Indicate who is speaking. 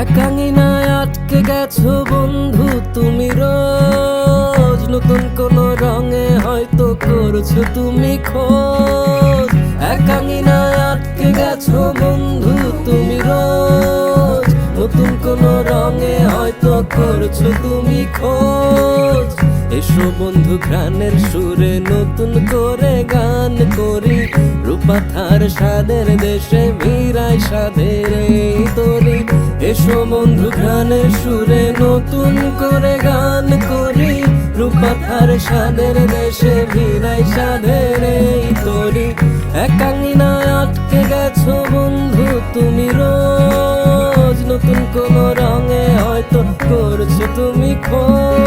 Speaker 1: একাঙ্গিনায় আটকে গেছো বন্ধু তুমি রোজ, নতুন কোন রঙে হয়তো করছো তুমি খোঁজ। একাঙ্গিনায় আটকে গেছো বন্ধু তুমি রোজ, নতুন কোন রঙে হয়তো করছো তুমি খোঁজ। এসো বন্ধু ঘ্রাণের সুরে নতুন করে গান করি, রূপাথার স্বাদের দেশে ভিড়াই স্বাদের এই তরি। এসো বন্ধু ঘ্রাণের সুরে নতুন করে গান করি, রূপাথার স্বাদের দেশে ভিড়াই স্বাদের এই তরি। একাঙ্গিনায় আটকে গেছো বন্ধু তুমি রোজ, নতুন কোন রঙে হয়তো করছো তুমি খোঁজ।